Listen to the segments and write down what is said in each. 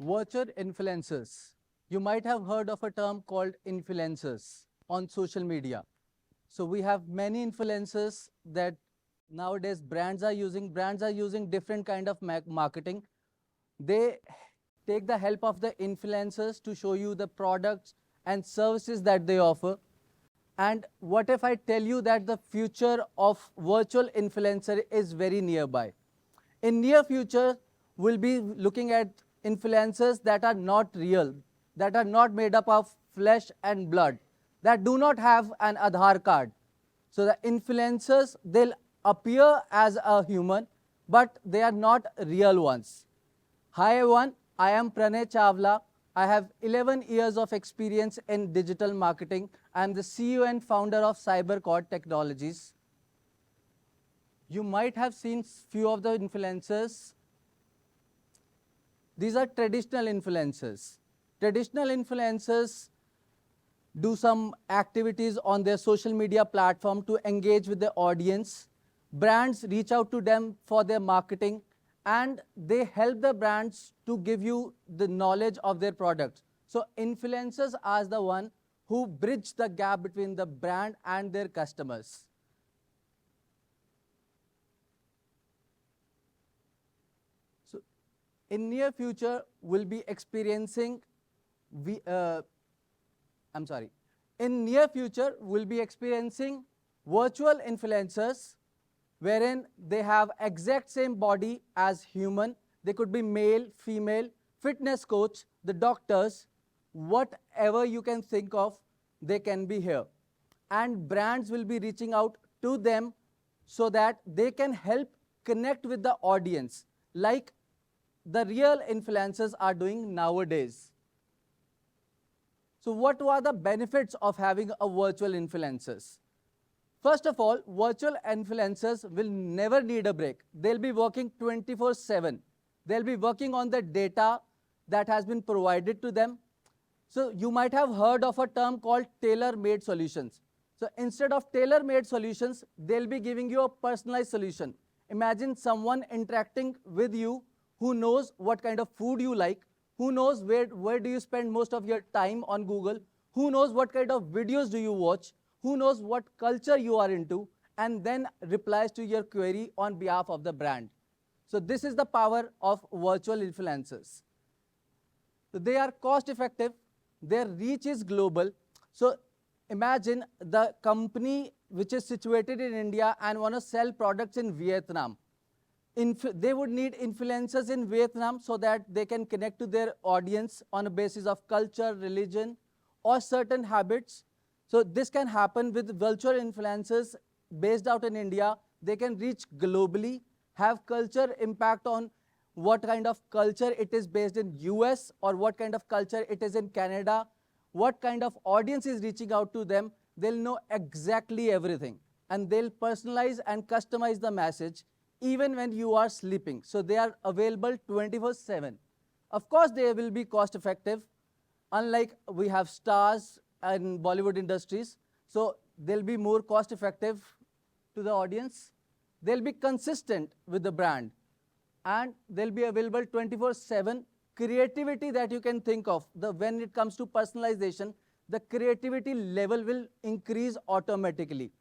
Virtual influencers. You might have heard of a term called influencers on social media. So we have many influencers that nowadays brands are using. Brands are using different kind of marketing. They take the help of the influencers to show you the products and services that they offer. And what if I tell you that the future of virtual influencer is very nearby? In near future, we'll be looking at influencers that are not real, that are not made up of flesh and blood, that do not have an Aadhaar card. So the influencers, they'll appear as a human, but they are not real ones. Hi everyone, I am Pranay Chawla. I have 11 years of experience in digital marketing. I am the CEO and founder of Chord Technologies. You might have seen few of the influencers. These are traditional influencers. Traditional influencers do some activities on their social media platform to engage with the audience. Brands reach out to them for their marketing, and they help the brands to give you the knowledge of their products. So influencers are the one who bridge the gap between the brand and their customers. So in near future, we'll be experiencing, in near future, we'll be experiencing virtual influencers wherein they have exact same body as human. They could be male, female, fitness coach, the doctors, whatever you can think of, they can be here. And brands will be reaching out to them so that they can help connect with the audience like the real influencers are doing nowadays. So what are the benefits of having a virtual influencers? First of all, virtual influencers will never need a break. They'll be working 24/7. They'll be working on the data that has been provided to them. So you might have heard of a term called tailor-made solutions. So instead of tailor-made solutions, they'll be giving you a personalized solution. Imagine someone interacting with you who knows what kind of food you like, who knows where do you spend most of your time on Google, who knows what kind of videos do you watch, who knows what culture you are into, and then replies to your query on behalf of the brand. So this is the power of virtual influencers. So they are cost effective, their reach is global. So imagine the company which is situated in India and want to sell products in Vietnam. They would need influencers in Vietnam so that they can connect to their audience on a basis of culture, religion, or certain habits. So this can happen with virtual influencers based out in India. They can reach globally, have culture impact on what kind of culture it is based in US or what kind of culture it is in Canada, what kind of audience is reaching out to them. They'll know exactly everything, and they'll personalize and customize the message even when you are sleeping. So they are available 24/7. Of course, they will be cost effective. Unlike we have stars in Bollywood industries, so they'll be more cost effective to the audience. They'll be consistent with the brand, and they'll be available 24/7. Creativity that you can think of, when it comes to personalization, the creativity level will increase automatically.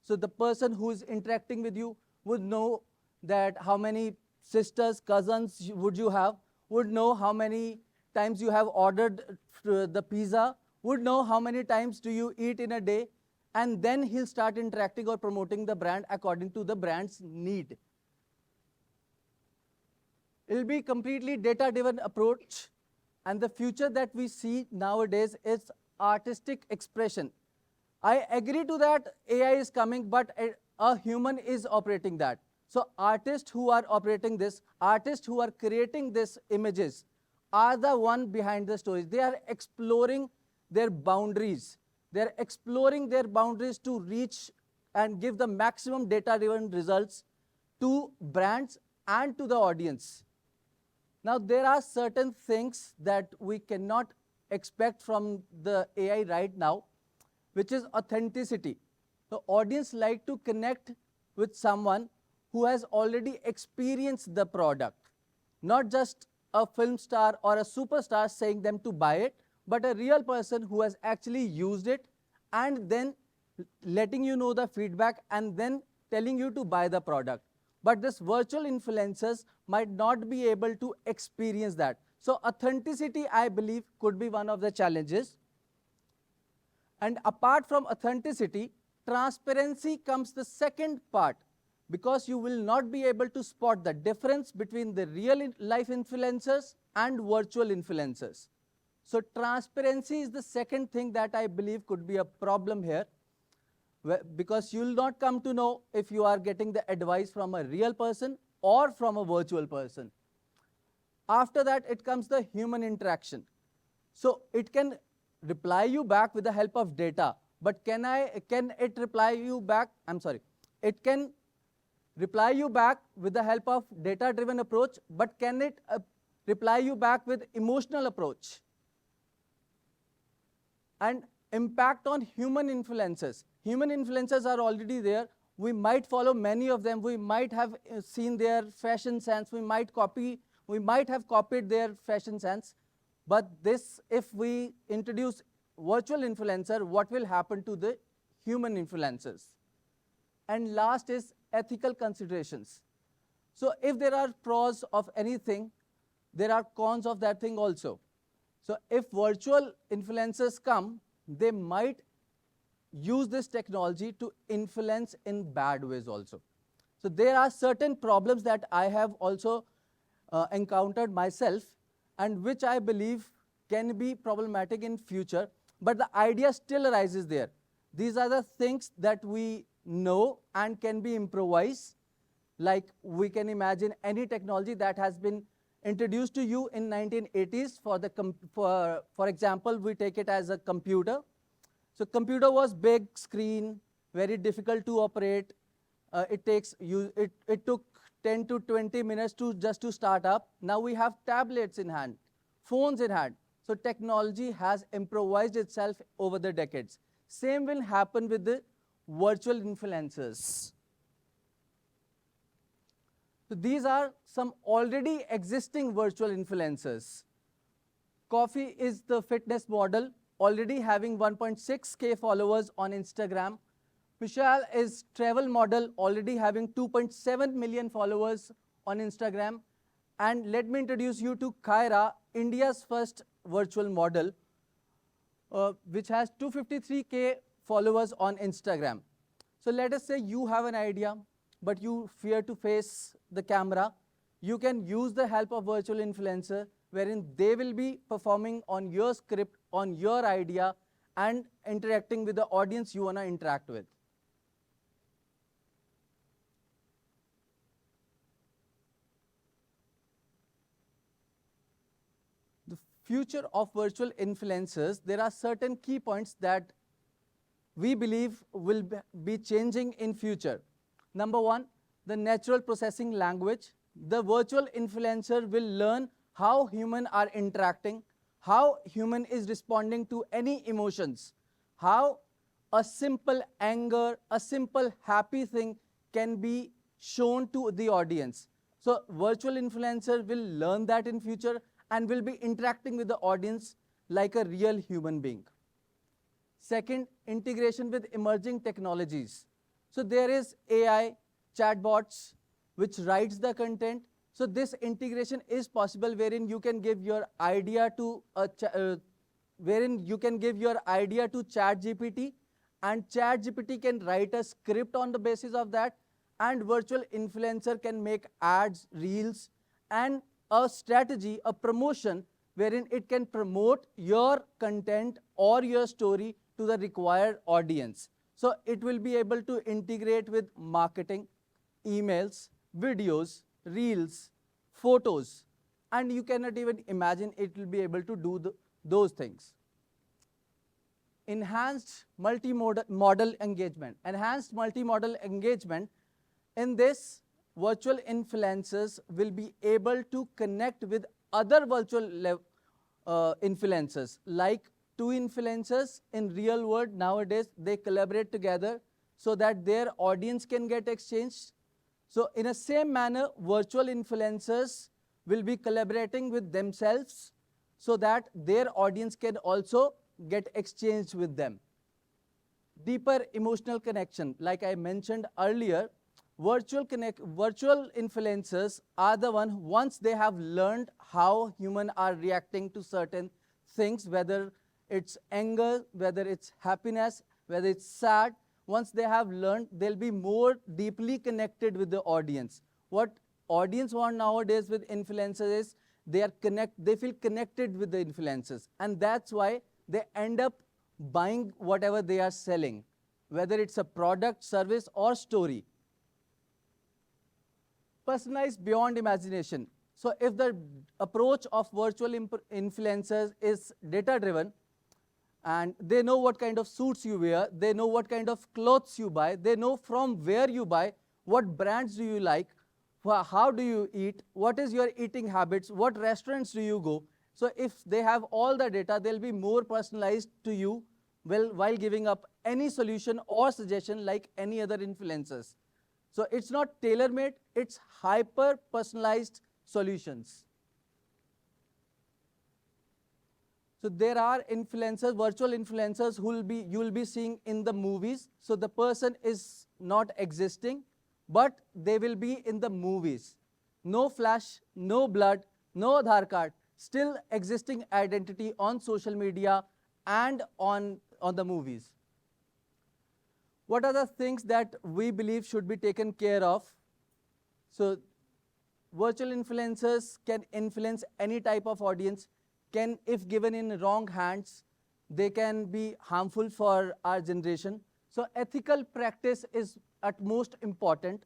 So the person who is interacting with you would know that how many sisters, cousins would you have, would know how many times you have ordered the pizza, would know how many times do you eat in a day, and then he'll start interacting or promoting the brand according to the brand's need. It'll be completely data-driven approach, and the future that we see nowadays is artistic expression. I agree to that AI is coming, but a human is operating that. So artists who are operating this, artists who are creating these images are the one behind the stories. They are exploring their boundaries. They're exploring their boundaries to reach and give the maximum data-driven results to brands and to the audience. Now, there are certain things that we cannot expect from the AI right now, which is authenticity. The audience like to connect with someone who has already experienced the product, not just a film star or a superstar saying them to buy it, but a real person who has actually used it and then letting you know the feedback and then telling you to buy the product. But this virtual influencers might not be able to experience that. So authenticity, I believe, could be one of the challenges. And apart from authenticity, transparency comes the second part, because you will not be able to spot the difference between the real life influencers and virtual influencers. So transparency is the second thing that I believe could be a problem here, because you will not come to know if you are getting the advice from a real person or from a virtual person. After that, it comes the human interaction. So it can reply you back with the help of data, but can it reply you back? It can reply you back with the help of data-driven approach, but can it reply you back with emotional approach? And impact on human influencers. Human influencers are already there. We might follow many of them. We might have seen their fashion sense. We might have copied their fashion sense. But this, if we introduce virtual influencer, what will happen to the human influencers? And last is ethical considerations. So if there are pros of anything, there are cons of that thing also. So if virtual influencers come, they might use this technology to influence in bad ways also. So there are certain problems that I have also encountered myself, and which I believe can be problematic in future, but the idea still arises there. These are the things that we know and can be improvised. Like we can imagine any technology that has been introduced to you in 1980s. For example, we take it as a computer. So computer was big screen, very difficult to operate. It took 10 to 20 minutes just to start up. Now we have tablets in hand, phones in hand. So technology has improvised itself over the decades. Same will happen with the virtual influencers. So these are some already existing virtual influencers. Coffee is the fitness model, already having 1.6K followers on Instagram. Vishal is travel model, already having 2.7 million followers on Instagram. And let me introduce you to Khaira, India's first virtual model, which has 253K followers on Instagram. So let us say you have an idea, but you fear to face the camera. You can use the help of virtual influencer, wherein they will be performing on your script, on your idea, and interacting with the audience you want to interact with. The future of virtual influencers, there are certain key points that we believe will be changing in future. Number one, the natural processing language. The virtual influencer will learn how humans are interacting, how human is responding to any emotions, how a simple anger, a simple happy thing can be shown to the audience. So virtual influencer will learn that in future and will be interacting with the audience like a real human being. Second, integration with emerging technologies. So there is AI, chatbots, which writes the content. So this integration is possible, wherein you can give your idea to ChatGPT, and ChatGPT can write a script on the basis of that, and virtual influencer can make ads, reels, and a strategy, a promotion, wherein it can promote your content or your story to the required audience. So it will be able to integrate with marketing, emails, videos, reels, photos, and you cannot even imagine it will be able to do those things. Enhanced multimodal engagement. Enhanced multimodal engagement, in this, virtual influencers will be able to connect with other virtual influencers, like two influencers in real world nowadays, they collaborate together so that their audience can get exchanged. So in a same manner, virtual influencers will be collaborating with themselves so that their audience can also get exchanged with them. Deeper emotional connection, like I mentioned earlier, virtual influencers are the one, once they have learned how humans are reacting to certain things, whether it's anger, whether it's happiness, whether it's sad, once they have learned, they'll be more deeply connected with the audience. What audience want nowadays with influencers is they feel connected with the influencers, and that's why they end up buying whatever they are selling, whether it's a product, service, or story. Personalized beyond imagination. So if the approach of virtual influencers is data-driven, and they know what kind of suits you wear, they know what kind of clothes you buy, they know from where you buy, what brands do you like, how do you eat, what is your eating habits, what restaurants do you go. So if they have all the data, they'll be more personalized to you while giving up any solution or suggestion like any other influencers. So it's not tailor-made, it's hyper-personalized solutions. So there are influencers, virtual influencers, who you will be seeing in the movies. So the person is not existing, but they will be in the movies. No flash, no blood, no Aadhaar card, still existing identity on social media and on the movies. What are the things that we believe should be taken care of? So virtual influencers can influence any type of audience, if given in wrong hands, they can be harmful for our generation. So ethical practice is at most important.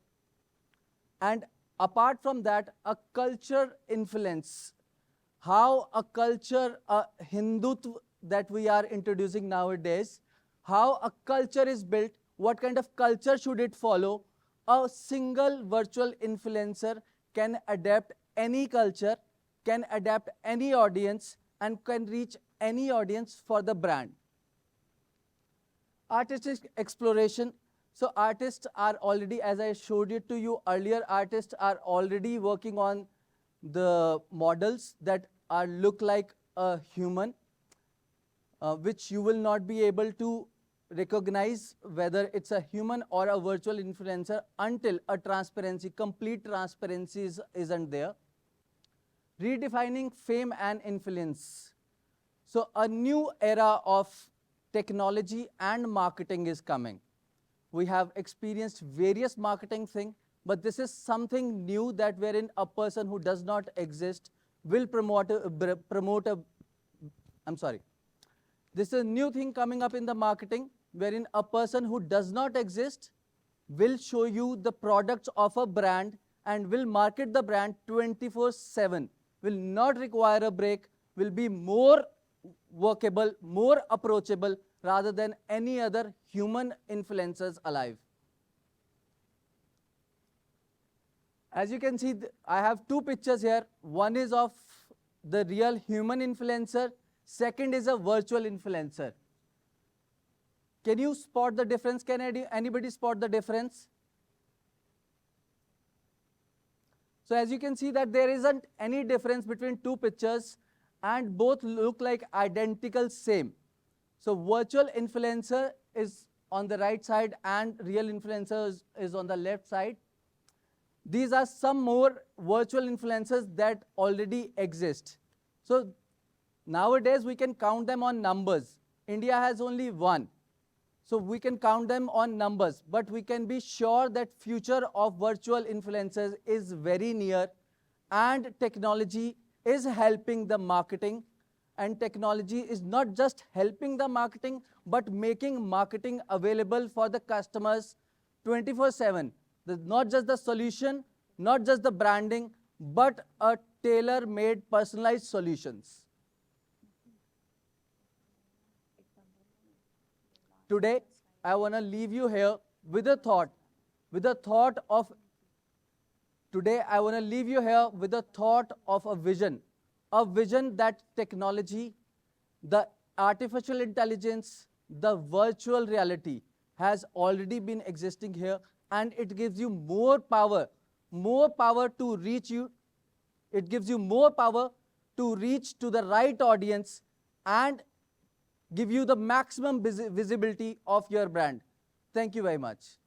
And apart from that, a culture influence, how a culture, a Hindutva that we are introducing nowadays, how a culture is built, what kind of culture should it follow. A single virtual influencer can adapt any culture, can adapt any audience, and can reach any audience for the brand. Artistic exploration. So artists are already, as I showed it to you earlier, artists are already working on the models that look like a human, which you will not be able to recognize whether it's a human or a virtual influencer until a transparency, complete transparency isn't there. Redefining fame and influence. So a new era of technology and marketing is coming. We have experienced various marketing things, but this is something new that wherein a person who does not exist will This is a new thing coming up in the marketing, wherein a person who does not exist will show you the products of a brand and will market the brand 24/7, will not require a break, will be more workable, more approachable rather than any other human influencers alive. As you can see, I have two pictures here. One is of the real human influencer, second is a virtual influencer. Can you spot the difference? Can anybody spot the difference? So as you can see that there isn't any difference between two pictures and both look like identical same. So virtual influencer is on the right side and real influencer is on the left side. These are some more virtual influencers that already exist. So nowadays we can count them on numbers. India has only one. So we can count them on numbers, but we can be sure that future of virtual influencers is very near, and technology is helping the marketing, and technology is not just helping the marketing, but making marketing available for the customers 24/7. Not just the solution, not just the branding, but a tailor-made personalized solutions. Today, I want to leave you here with a thought, today I want to leave you here with a thought of a vision that technology, the artificial intelligence, the virtual reality has already been existing here, and it gives you more power to reach you It gives you more power to reach to the right audience and give you the maximum visibility of your brand. Thank you very much.